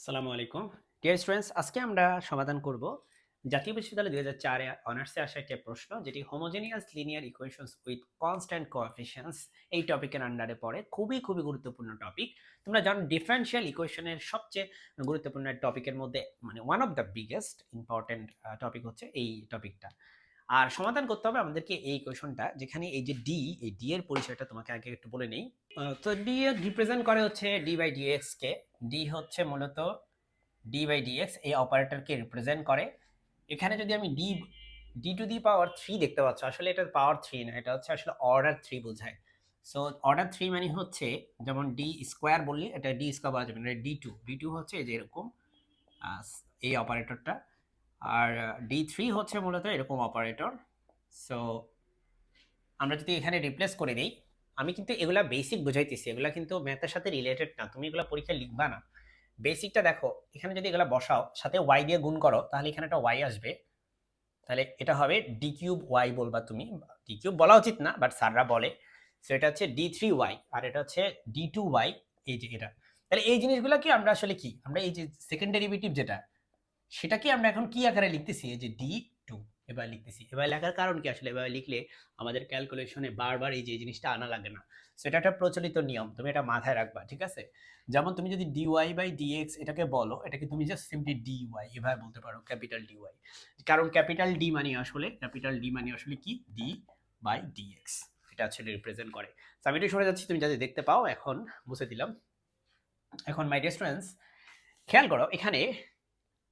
আসসালামু আলাইকুম dear students, আজকে আমরা সমাধান করব জাতীয় বিশ্ববিদ্যালয় 2004 অনার্সে আসা একটা প্রশ্ন, যেটি homogeneous linear equations with constant coefficients এই টপিকের আন্ডারে পড়ে। খুবই গুরুত্বপূর্ণ টপিক। তোমরা জানো ডিফারেনশিয়াল ইকুয়েশনের সবচেয়ে গুরুত্বপূর্ণ টপিকের মধ্যে মানে one of the biggest important topic হচ্ছে এই টপিকটা। আর সমাধান করতে হবে আমাদেরকে এই ইকুয়েশনটা, যেখানে এই যে ডি, এই ডি এর পরিচয়টা তোমাকে আগে একটু বলে নেই। তো ডি রিপ্রেজেন্ট করে হচ্ছে ডি বাই ডিএক্স কে। ডি হচ্ছে মূলত ডি বাই ডিএক্স, এই অপারেটরকে রিপ্রেজেন্ট করে। এখানে যদি আমি ডি ডি টু দি পাওয়ার 3 দেখতে পাচ্ছ, আসলে এটা পাওয়ার 3 না, এটা হচ্ছে আসলে অর্ডার 3 বোঝায়। সো অর্ডার 3 মানে হচ্ছে যেমন ডি স্কোয়ার বললি, এটা ডি স্কোয়ার বলা যাবে না, ডি টু হচ্ছে এই যে এরকম এই অপারেটরটা। আর ডি3 হচ্ছে মূলত এরকম অপারেটর। সো আমরা যদি এখানে রিপ্লেস করে দিই, আমি কিন্তু এগুলা বেসিক বুঝাইতেছি, এগুলা কিন্তু ম্যাথের সাথে রিলেটেড না, তুমি এগুলা পরীক্ষায় লিখবা না। বেসিকটা দেখো, এখানে যদি এগুলা বসাও সাথে ওয়াই দিয়ে গুণ করো, তাহলে এখানে একটা ওয়াই আসবে। তাহলে এটা হবে ডি কিউব ওয়াই বলবা তুমি। ডি কিউব বলা উচিত না, বাট স্যাররা বলে। সো এটা হচ্ছে ডি3 ওয়াই, আর এটা হচ্ছে ডি2 ওয়াই। এই যে এটা, তাহলে এই জিনিসগুলো কি আমরা আসলে কি, আমরা এই যে সেকেন্ড ডেরিভেটিভ যেটা, সেটাকে আমরা এখন কি আকারে লিখতেছি, এই যে ডি2 এবার লিখতেছি। এবার লেখার কারণ কি, আসলে এবার লিখলে আমাদের ক্যালকুলেশনে বারবার এই যে জিনিসটা আনা লাগে না। সেটা একটা প্রচলিত নিয়ম, তুমি এটা মাথায় রাখবা, ঠিক আছে? যেমন তুমি যদি ডিওয়াই বাই ডিএক্স এটাকে বলো, এটাকে তুমি জাস্ট সিম্পলি ডিওয়াই এভাবে বলতে পারো, ক্যাপিটাল ডিওয়াই। কারণ ক্যাপিটাল ডি মানে আসলে কি, ডি বাই ডিএক্স, এটা আসলে রিপ্রেজেন্ট করে। তো আমি এটা সরে যাচ্ছি, তুমি যাতে দেখতে পাও, এখন মুছে দিলাম। এখন মাই ডিয়ার স্টুডেন্টস, খেয়াল করো এখানে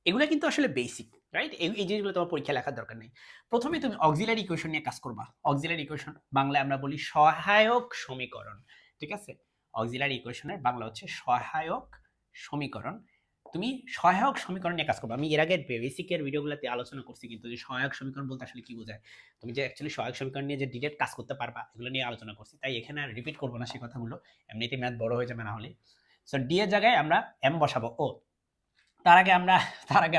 এগুলো কিন্তু আসলে বেসিক, রাইট? এই জিনিসগুলো তোমার পরীক্ষা লেখার দরকার নেই। প্রথমে তুমি অক্সিলারি ইকুয়েশন নিয়ে কাজ করবা। অক্সিলারি ইকুয়েশন বাংলায় আমরা বলি সহায়ক সমীকরণ, ঠিক আছে? অক্সিলারি ইকুয়েশনের বাংলা হচ্ছে সহায়ক সমীকরণ। তুমি সহায়ক সমীকরণ নিয়ে কাজ করবা। আমি এর আগে বেসিকের ভিডিওগুলোতে আলোচনা করছি, কিন্তু যে সহায়ক সমীকরণ বলতে আসলে কি বোঝায়, তুমি যে অ্যাকচুয়ালি সহায়ক সমীকরণ নিয়ে যে ডিরেক্ট কাজ করতে পারবা, এগুলো নিয়ে আলোচনা করছি, তাই এখানে আর রিপিট করবো না সেই কথাগুলো, এমনিতেই ম্যাথ বড় হয়ে যাবে না হলে। সো ডি এর জায়গায় আমরা এম বসাবো। তার আগে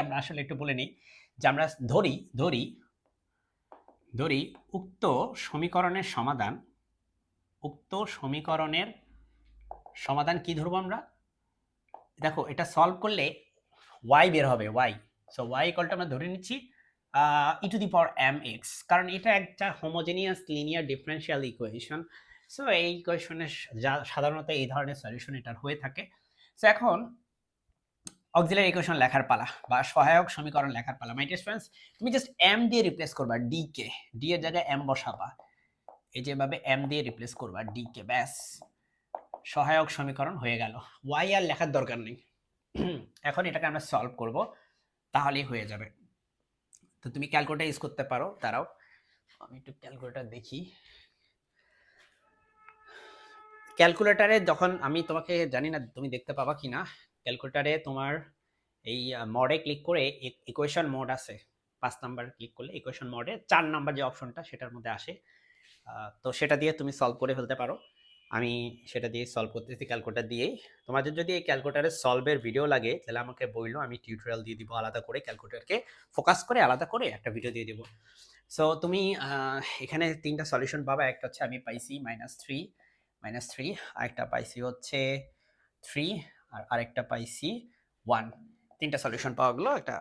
আমরা আসলে একটু বলে নিই যে আমরা ধরি উক্ত সমীকরণের সমাধান কি ধরবো আমরা? দেখো এটা সলভ করলে y বের হবে, y। So y equal to আমরা ধরে নিচ্ছি e to the power m x, কারণ এটা একটা homogeneous linear differential equation. So এই ইকুয়েশনের সাধারণত এই ধরনের সলিউশন এটার হয়ে থাকে। সো এখন অক্সিলারি ইকুয়েশন লেখার পালা বা সহায়ক সমীকরণ লেখার পালা। মাই ডিয়ার স্টুডেন্টস, তুমি জাস্ট এম দিয়ে রিপ্লেস করবা ডি কে, ডি এর জায়গায় এম বসাবা, এই যেভাবে এম দিয়ে রিপ্লেস করবা ডি কে, ব্যাস সহায়ক সমীকরণ হয়ে গেল। ওয়াই আর লেখার দরকার নেই। এখন এটাকে আমরা সলভ করব, তাহলেই হয়ে যাবে। তো তুমি ক্যালকুলেটর ইউজ করতে পারো, দাঁড়াও আমি একটু ক্যালকুলেটর দেখি। ক্যালকুলেটরে যখন আমি তোমাকে, জানি না তুমি দেখতে পাবা কিনা, ক্যালকুলেটরে তোমার এই মডে ক্লিক করে ইকুয়েশন মোড আছে, 5 নাম্বার ক্লিক করলে ইকুয়েশন মোডে 4 নাম্বার যে অপশনটা সেটার মধ্যে আসে। তো সেটা দিয়ে তুমি সলভ করে ফেলতে পারো। আমি সেটা দিয়ে সলভ করতেছি ক্যালকুলেটর দিয়েই। তোমাদের যদি এই ক্যালকুলেটরের সলভের ভিডিও লাগে তাহলে আমাকে বললো, আমি টিউটোরিয়াল দিয়ে দিব আলাদা করে, ক্যালকুলেটরকে ফোকাস করে আলাদা করে একটা ভিডিও দিয়ে দিব। সো তুমি এখানে 3টা সলিউশন পাবা। একটা হচ্ছে আমি পাইছি -3, আরেকটা পাইছি হচ্ছে 3, আর আরেকটা পাইছি 1। 3টা সলিউশন পাওয়া গেলো একটা,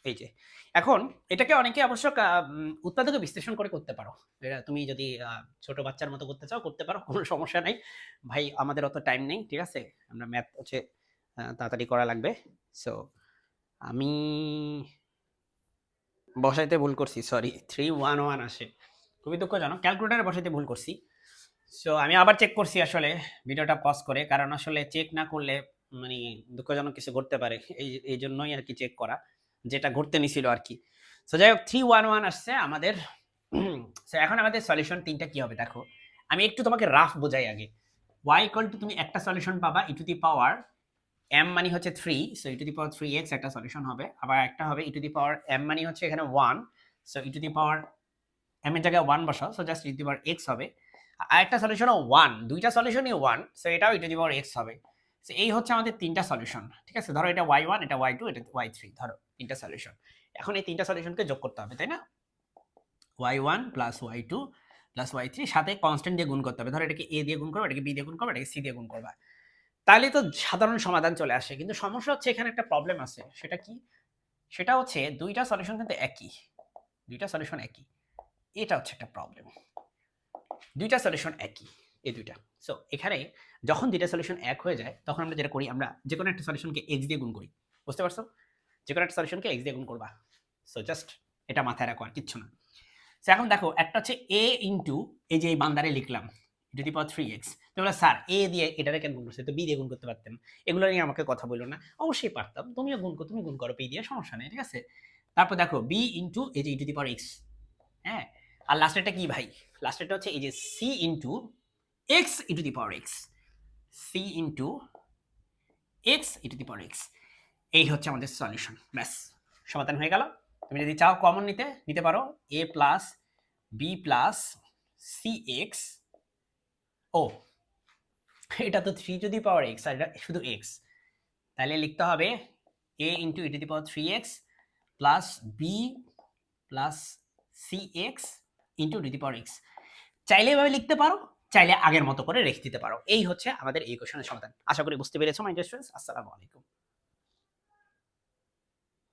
এই যে। এখন এটাকে অনেকে অবশ্য উৎপাদকে বিশ্লেষণ করে করতে পারো। এটা তুমি যদি ছোট বাচ্চার মতো করতে চাও করতে পারো, কোনো সমস্যা নাই। ভাই আমাদের অত টাইম নেই, ঠিক আছে? আমরা ম্যাথ হচ্ছে তাড়াতাড়ি করা লাগবে। সো আমি বসাইতে ভুল করছি, সরি, 311 আসে, খুবই দুঃখজনক, ক্যালকুলেটারে বসাইতে ভুল করছি। সো আমি আবার চেক করছি আসলে ভিডিওটা পজ করে, কারণ আসলে চেক না করলে মানে দুঃখজনক কিছু ঘটতে পারে, এই জন্যই আর কি চেক করা, যেটা ঘটতে নিছিল আর কি। সো যাই হোক, 311 আসছে আমাদের। সো এখন আমাদের সলিউশন 3টা কি হবে দেখো, আমি একটু তোমাকে রাফ বোঝাই আগে। y ইকুয়াল টু, তুমি একটা সলিউশন পাবা ই টু দি পাওয়ার m মানে হচ্ছে 3, so E to the power 3x একটা সলিউশন হবে। আবার একটা হবে ই টু দি পাওয়ার m মানে হচ্ছে এখানে 1, so E to the power m এর জায়গায় 1 বসাও, so just E to the power x হবে। আরেকটা সলিউশনও 1, দুইটা সলিউশনই 1, সো এটাও ই টু দি পাওয়ার x হবে। সো এই হচ্ছে আমাদের 3টা সলিউশন, ঠিক আছে? ধরো এটা y1, এটা y2, এটা y3, ধরো 3টা সলিউশন। এখন এই 3টা সলিউশনকে যোগ করতে হবে, তাই না? y1 plus y2 plus y3, সাথে কনস্ট্যান্ট দিয়ে গুণ করতে হবে। ধরো এটাকে a দিয়ে গুণ করবে, এটাকে b দিয়ে গুণ করবে, এটাকে c দিয়ে গুণ করবে। তাহলে তো সাধারণ সমাধান চলে আসে। কিন্তু সমস্যা হচ্ছে এখানে একটা প্রবলেম আছে। সেটা কি? সেটা হচ্ছে ২ টা সলিউশন কিন্তু একই। ২ টা সলিউশন একই। এটা হচ্ছে একটা প্রবলেম। ২ টা সলিউশন একই। এই ২ টা। সো এখানে যখন ২ টা সলিউশন এক হয়ে যায় তখন আমরা যেটা করি আমরা যেকোনো একটা সলিউশনকে x দিয়ে গুণ করি। বুঝতে পারছো? যেকোনো একটা সলিউশনকে x দিয়ে গুণ করবা। সো জাস্ট এটা মাথায় রাখো আর কিচ্ছু না। সো এখন দেখো একটা হচ্ছে a ইনটু এই যে এই বান্দারে লিখলাম e two the power 3x। তোমরা স্যার a দিয়ে এটারে কেন গুণ করছো? তো b দিয়ে গুণ করতে পারতেন। এগুলো নিয়ে আমাকে কথা বললো না। অবশ্যই পারতাম। তুমিও গুণ করো, তুমি গুণ করো p দিয়ে সমস্যা নেই। ঠিক আছে? তারপর দেখো b ইনটু এই যে e two the power x। হ্যাঁ? আর লাস্টেরটা কি ভাই? লাস্টেরটা হচ্ছে এই যে c into x e two the power x। c into x e two the power x। এই হচ্ছে আমাদের সলিউশন। ব্যাস সমাধান হয়ে গেল। তুমি যদি চাও কমন নিতে নিতে পারো a plus b plus cx। ও এটা তো 3 টু দি পাওয়ার x আর এটা শুধু x। তাহলে লিখতে হবে a into e two the power 3x plus b plus cx into e two the power x। চাইলে এভাবে লিখতে পারো, চাইলে আগের মতো করে রেখে দিতে পারো। এই হচ্ছে আমাদের এই কোশ্চেনের সমাধান। আশা করি বুঝতে পেরেছো মাই ডিয়ার স্টুডেন্টস। আসসালামু আলাইকুম।